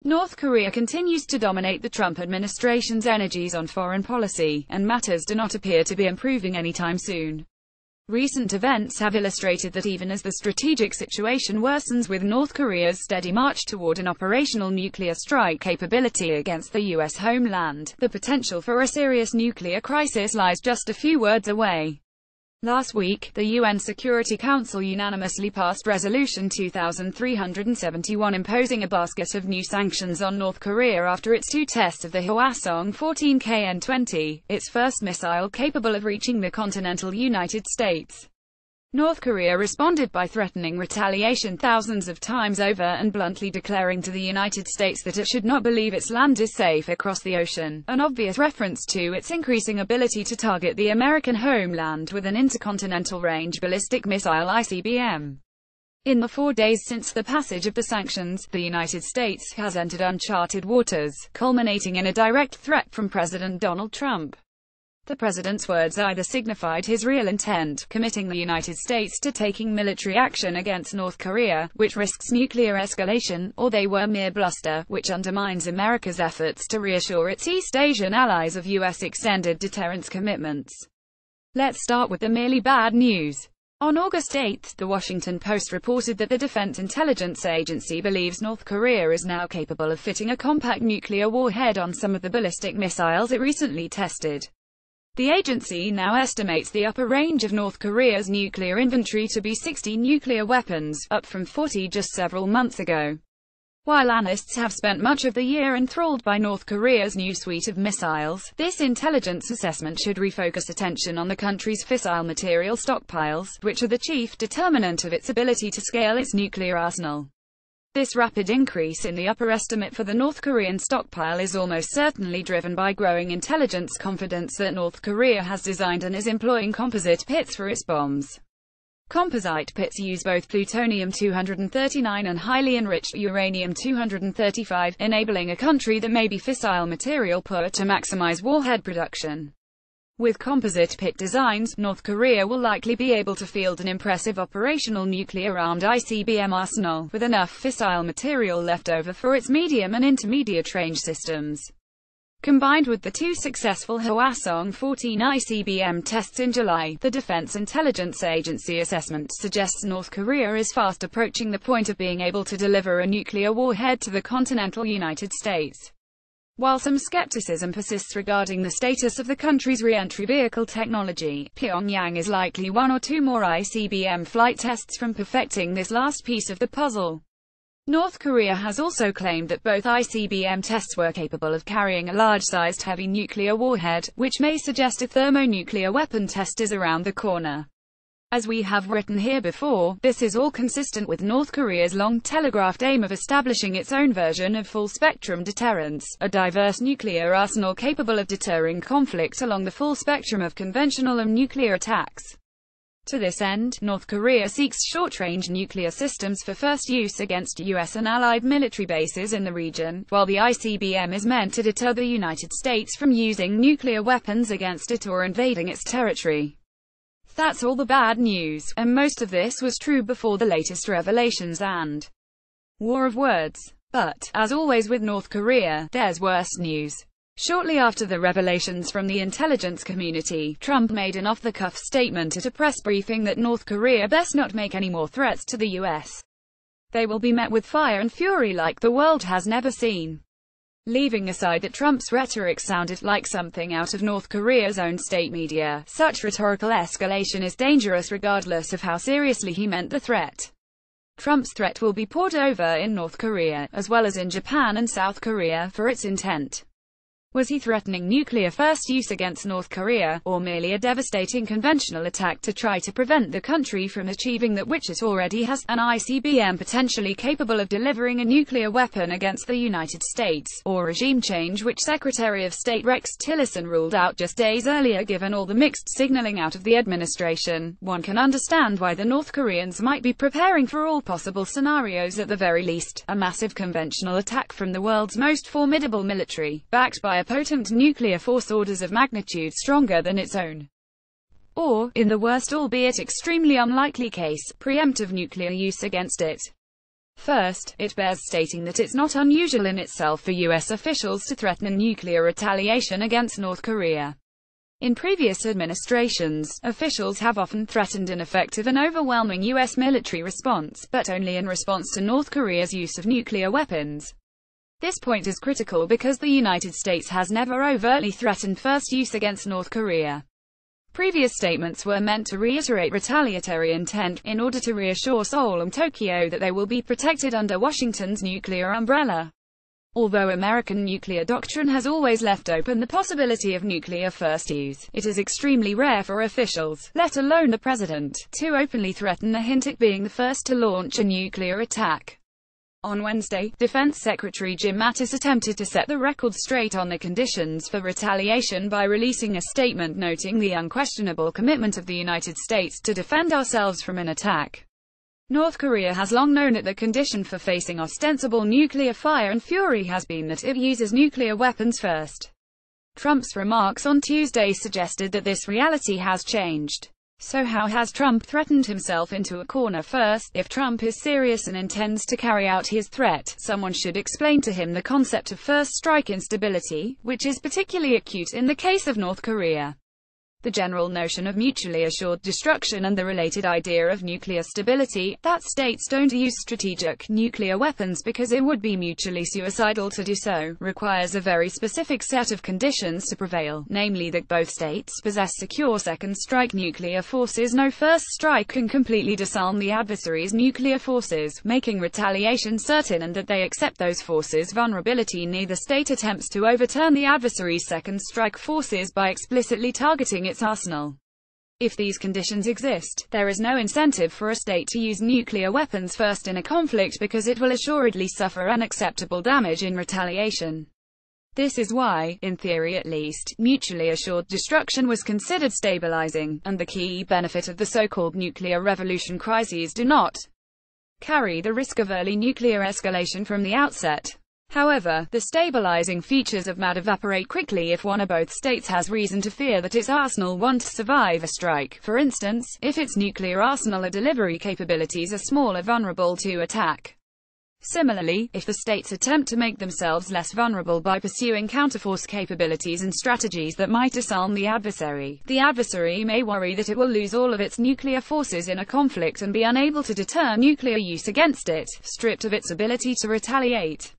North Korea continues to dominate the Trump administration's energies on foreign policy, and matters do not appear to be improving anytime soon. Recent events have illustrated that even as the strategic situation worsens with North Korea's steady march toward an operational nuclear strike capability against the U.S. homeland, the potential for a serious nuclear crisis lies just a few words away. Last week, the UN Security Council unanimously passed Resolution 2371 imposing a basket of new sanctions on North Korea after its two tests of the Hwasong-14 KN-20, its first missile capable of reaching the continental United States. North Korea responded by threatening retaliation thousands of times over and bluntly declaring to the United States that it should not believe its land is safe across the ocean, an obvious reference to its increasing ability to target the American homeland with an intercontinental range ballistic missile ICBM. In the 4 days since the passage of the sanctions, the United States has entered uncharted waters, culminating in a direct threat from President Donald Trump. The president's words either signified his real intent, committing the United States to taking military action against North Korea, which risks nuclear escalation, or they were mere bluster, which undermines America's efforts to reassure its East Asian allies of U.S. extended deterrence commitments. Let's start with the merely bad news. On August 8, The Washington Post reported that the Defense Intelligence Agency believes North Korea is now capable of fitting a compact nuclear warhead on some of the ballistic missiles it recently tested. The agency now estimates the upper range of North Korea's nuclear inventory to be 60 nuclear weapons, up from 40 just several months ago. While analysts have spent much of the year enthralled by North Korea's new suite of missiles, this intelligence assessment should refocus attention on the country's fissile material stockpiles, which are the chief determinant of its ability to scale its nuclear arsenal. This rapid increase in the upper estimate for the North Korean stockpile is almost certainly driven by growing intelligence confidence that North Korea has designed and is employing composite pits for its bombs. Composite pits use both plutonium-239 and highly enriched uranium-235, enabling a country that may be fissile material poor to maximize warhead production. With composite pit designs, North Korea will likely be able to field an impressive operational nuclear-armed ICBM arsenal, with enough fissile material left over for its medium and intermediate range systems. Combined with the two successful Hwasong-14 ICBM tests in July, the Defense Intelligence Agency assessment suggests North Korea is fast approaching the point of being able to deliver a nuclear warhead to the continental United States. While some skepticism persists regarding the status of the country's re-entry vehicle technology, Pyongyang is likely 1 or 2 more ICBM flight tests from perfecting this last piece of the puzzle. North Korea has also claimed that both ICBM tests were capable of carrying a large-sized heavy nuclear warhead, which may suggest a thermonuclear weapon test is around the corner. As we have written here before, this is all consistent with North Korea's long-telegraphed aim of establishing its own version of full-spectrum deterrence, a diverse nuclear arsenal capable of deterring conflict along the full spectrum of conventional and nuclear attacks. To this end, North Korea seeks short-range nuclear systems for first use against U.S. and allied military bases in the region, while the ICBM is meant to deter the United States from using nuclear weapons against it or invading its territory. That's all the bad news, and most of this was true before the latest revelations and war of words. But, as always with North Korea, there's worse news. Shortly after the revelations from the intelligence community, Trump made an off-the-cuff statement at a press briefing that North Korea best not make any more threats to the U.S. They will be met with fire and fury like the world has never seen. Leaving aside that Trump's rhetoric sounded like something out of North Korea's own state media, such rhetorical escalation is dangerous regardless of how seriously he meant the threat. Trump's threat will be poured over in North Korea, as well as in Japan and South Korea, for its intent. Was he threatening nuclear first use against North Korea, or merely a devastating conventional attack to try to prevent the country from achieving that which it already has, an ICBM potentially capable of delivering a nuclear weapon against the United States, or regime change which Secretary of State Rex Tillerson ruled out just days earlier? Given all the mixed signaling out of the administration, one can understand why the North Koreans might be preparing for all possible scenarios, at the very least, a massive conventional attack from the world's most formidable military, backed by a potent nuclear force orders of magnitude stronger than its own. Or, in the worst albeit extremely unlikely case, preemptive nuclear use against it. First, it bears stating that it's not unusual in itself for U.S. officials to threaten nuclear retaliation against North Korea. In previous administrations, officials have often threatened an effective and overwhelming U.S. military response, but only in response to North Korea's use of nuclear weapons. This point is critical because the United States has never overtly threatened first use against North Korea. Previous statements were meant to reiterate retaliatory intent, in order to reassure Seoul and Tokyo that they will be protected under Washington's nuclear umbrella. Although American nuclear doctrine has always left open the possibility of nuclear first use, it is extremely rare for officials, let alone the president, to openly threaten a hint at being the first to launch a nuclear attack. On Wednesday, Defense Secretary Jim Mattis attempted to set the record straight on the conditions for retaliation by releasing a statement noting the unquestionable commitment of the United States to defend ourselves from an attack. North Korea has long known that the condition for facing ostensible nuclear fire and fury has been that it uses nuclear weapons first. Trump's remarks on Tuesday suggested that this reality has changed. So how has Trump threatened himself into a corner? First, if Trump is serious and intends to carry out his threat, someone should explain to him the concept of first strike instability, which is particularly acute in the case of North Korea. The general notion of mutually assured destruction and the related idea of nuclear stability, that states don't use strategic nuclear weapons because it would be mutually suicidal to do so, requires a very specific set of conditions to prevail, namely that both states possess secure second strike nuclear forces. No first strike can completely disarm the adversary's nuclear forces, making retaliation certain, and that they accept those forces' vulnerability. Neither state attempts to overturn the adversary's second strike forces by explicitly targeting its arsenal. If these conditions exist, there is no incentive for a state to use nuclear weapons first in a conflict because it will assuredly suffer unacceptable damage in retaliation. This is why, in theory at least, mutually assured destruction was considered stabilizing, and the key benefit of the so-called nuclear revolution crises do not carry the risk of early nuclear escalation from the outset. However, the stabilizing features of MAD evaporate quickly if one or both states has reason to fear that its arsenal won't survive a strike. For instance, if its nuclear arsenal or delivery capabilities are small or vulnerable to attack. Similarly, if the states attempt to make themselves less vulnerable by pursuing counterforce capabilities and strategies that might disarm the adversary may worry that it will lose all of its nuclear forces in a conflict and be unable to deter nuclear use against it, stripped of its ability to retaliate.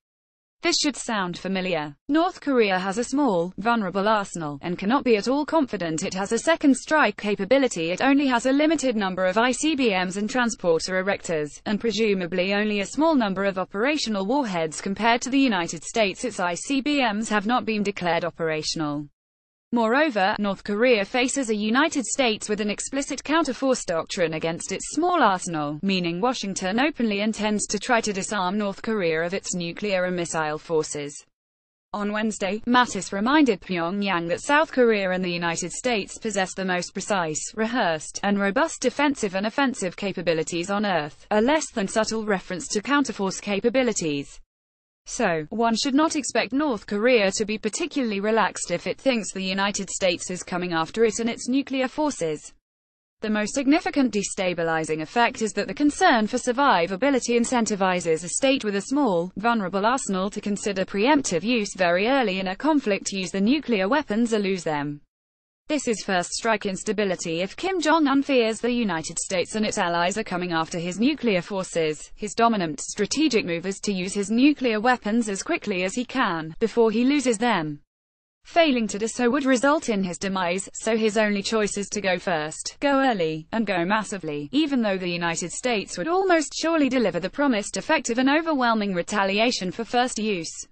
This should sound familiar. North Korea has a small, vulnerable arsenal, and cannot be at all confident it has a second strike capability. It only has a limited number of ICBMs and transporter erectors, and presumably only a small number of operational warheads compared to the United States. Its ICBMs have not been declared operational. Moreover, North Korea faces a United States with an explicit counterforce doctrine against its small arsenal, meaning Washington openly intends to try to disarm North Korea of its nuclear and missile forces. On Wednesday, Mattis reminded Pyongyang that South Korea and the United States possess the most precise, rehearsed, and robust defensive and offensive capabilities on Earth, a less than subtle reference to counterforce capabilities. So, one should not expect North Korea to be particularly relaxed if it thinks the United States is coming after it and its nuclear forces. The most significant destabilizing effect is that the concern for survivability incentivizes a state with a small, vulnerable arsenal to consider preemptive use very early in a conflict, use the nuclear weapons or lose them. This is first strike instability. If Kim Jong-un fears the United States and its allies are coming after his nuclear forces, his dominant strategic move is to use his nuclear weapons as quickly as he can, before he loses them. Failing to do so would result in his demise, so his only choice is to go first, go early, and go massively, even though the United States would almost surely deliver the promised effective and overwhelming retaliation for first use.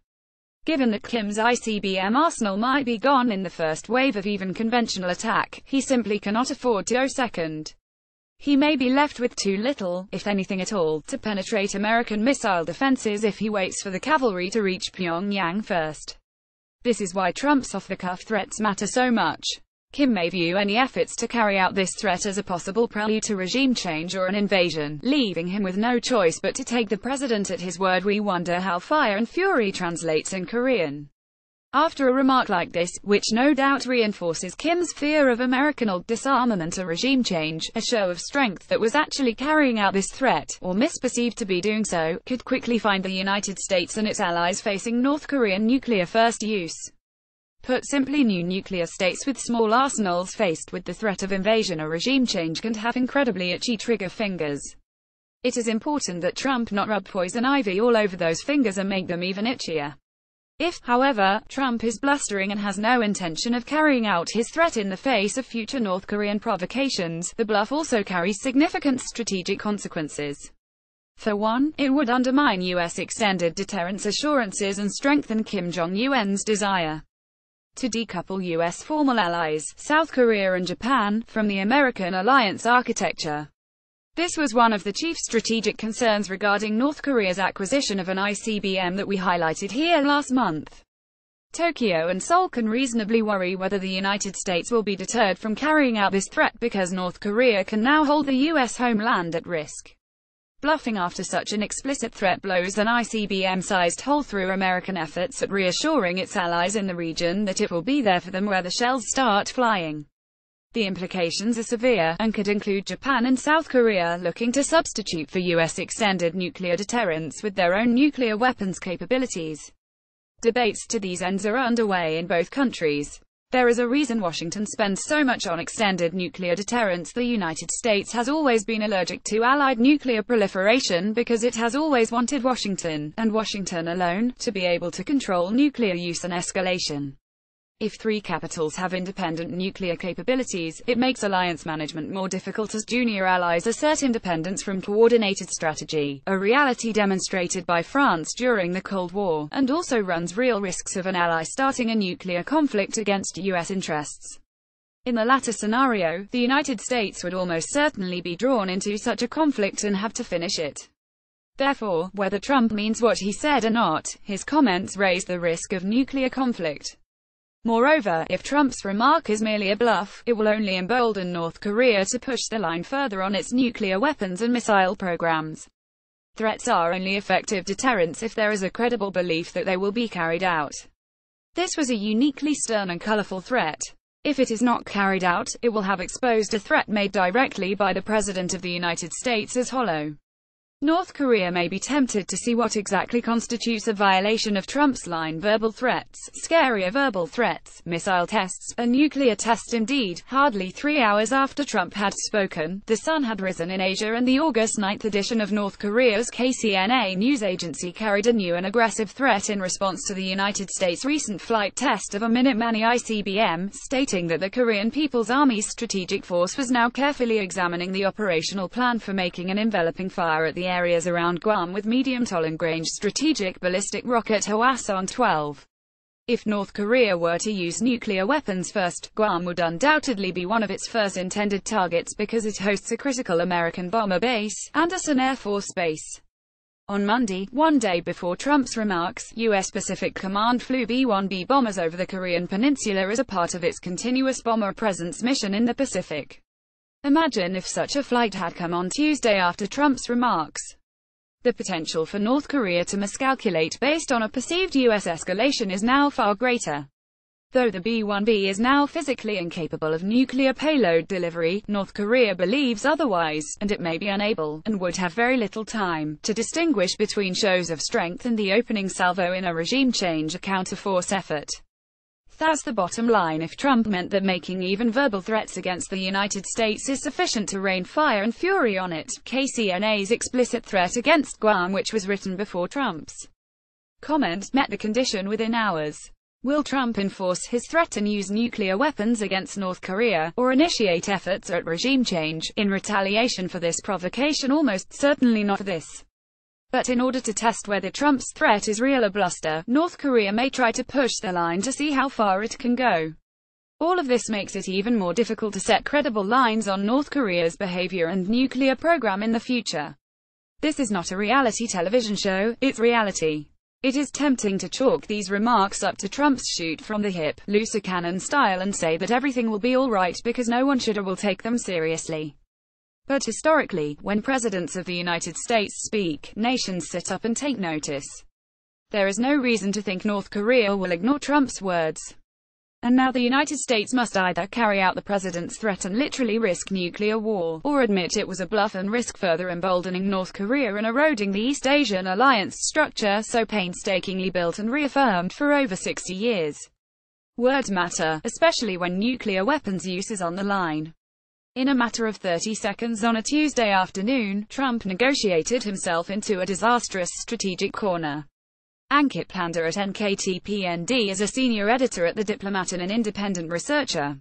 Given that Kim's ICBM arsenal might be gone in the first wave of even conventional attack, he simply cannot afford to go second. He may be left with too little, if anything at all, to penetrate American missile defenses if he waits for the cavalry to reach Pyongyang first. This is why Trump's off-the-cuff threats matter so much. Kim may view any efforts to carry out this threat as a possible prelude to regime change or an invasion, leaving him with no choice but to take the president at his word. We wonder how fire and fury translates in Korean. After a remark like this, which no doubt reinforces Kim's fear of American disarmament or regime change, a show of strength that was actually carrying out this threat, or misperceived to be doing so, could quickly find the United States and its allies facing North Korean nuclear first use. Put simply, new nuclear states with small arsenals faced with the threat of invasion or regime change can have incredibly itchy trigger fingers. It is important that Trump not rub poison ivy all over those fingers and make them even itchier. If, however, Trump is blustering and has no intention of carrying out his threat in the face of future North Korean provocations, the bluff also carries significant strategic consequences. For one, it would undermine U.S. extended deterrence assurances and strengthen Kim Jong-un's desire to decouple U.S. formal allies, South Korea and Japan, from the American alliance architecture. This was one of the chief strategic concerns regarding North Korea's acquisition of an ICBM that we highlighted here last month. Tokyo and Seoul can reasonably worry whether the United States will be deterred from carrying out this threat because North Korea can now hold the U.S. homeland at risk. Bluffing after such an explicit threat blows an ICBM-sized hole through American efforts at reassuring its allies in the region that it will be there for them where the shells start flying. The implications are severe, and could include Japan and South Korea looking to substitute for U.S. extended nuclear deterrence with their own nuclear weapons capabilities. Debates to these ends are underway in both countries. There is a reason Washington spends so much on extended nuclear deterrence. The United States has always been allergic to Allied nuclear proliferation because it has always wanted Washington, and Washington alone, to be able to control nuclear use and escalation. If three capitals have independent nuclear capabilities, it makes alliance management more difficult as junior allies assert independence from coordinated strategy, a reality demonstrated by France during the Cold War, and also runs real risks of an ally starting a nuclear conflict against U.S. interests. In the latter scenario, the United States would almost certainly be drawn into such a conflict and have to finish it. Therefore, whether Trump means what he said or not, his comments raise the risk of nuclear conflict. Moreover, if Trump's remark is merely a bluff, it will only embolden North Korea to push the line further on its nuclear weapons and missile programs. Threats are only effective deterrents if there is a credible belief that they will be carried out. This was a uniquely stern and colorful threat. If it is not carried out, it will have exposed a threat made directly by the President of the United States as hollow. North Korea may be tempted to see what exactly constitutes a violation of Trump's line: verbal threats, scarier verbal threats, missile tests, a nuclear test. Indeed, hardly 3 hours after Trump had spoken, the sun had risen in Asia and the August 9th edition of North Korea's KCNA news agency carried a new and aggressive threat in response to the United States' recent flight test of a Minuteman ICBM, stating that the Korean People's Army's strategic force was now carefully examining the operational plan for making an enveloping fire at the areas around Guam with medium to long-range strategic ballistic rocket Hwasong-12. If North Korea were to use nuclear weapons first, Guam would undoubtedly be one of its first intended targets because it hosts a critical American bomber base, Andersen Air Force Base. On Monday, one day before Trump's remarks, U.S. Pacific Command flew B-1B bombers over the Korean peninsula as a part of its continuous bomber presence mission in the Pacific. Imagine if such a flight had come on Tuesday after Trump's remarks. The potential for North Korea to miscalculate based on a perceived U.S. escalation is now far greater. Though the B-1B is now physically incapable of nuclear payload delivery, North Korea believes otherwise, and it may be unable, and would have very little time, to distinguish between shows of strength and the opening salvo in a regime change or counterforce effort. That's the bottom line. If Trump meant that making even verbal threats against the United States is sufficient to rain fire and fury on it, KCNA's explicit threat against Guam, which was written before Trump's comment, met the condition within hours. Will Trump enforce his threat and use nuclear weapons against North Korea, or initiate efforts at regime change, in retaliation for this provocation? Almost certainly not this. But in order to test whether Trump's threat is real or bluster, North Korea may try to push the line to see how far it can go. All of this makes it even more difficult to set credible lines on North Korea's behavior and nuclear program in the future. This is not a reality television show, it's reality. It is tempting to chalk these remarks up to Trump's shoot from the hip, looser cannon style and say that everything will be alright because no one should or will take them seriously. But historically, when presidents of the United States speak, nations sit up and take notice. There is no reason to think North Korea will ignore Trump's words. And now the United States must either carry out the president's threat and literally risk nuclear war, or admit it was a bluff and risk further emboldening North Korea and eroding the East Asian alliance structure so painstakingly built and reaffirmed for over 60 years. Words matter, especially when nuclear weapons use is on the line. In a matter of 30 seconds on a Tuesday afternoon, Trump negotiated himself into a disastrous strategic corner. Ankit Panda at NKTPND is a senior editor at The Diplomat and an independent researcher.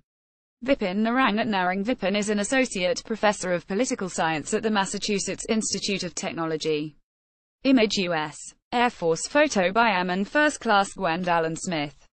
Vipin Narang at Narang Vipin is an associate professor of political science at the Massachusetts Institute of Technology. Image U.S. Air Force photo by Airman First Class Gwend Allen Smith.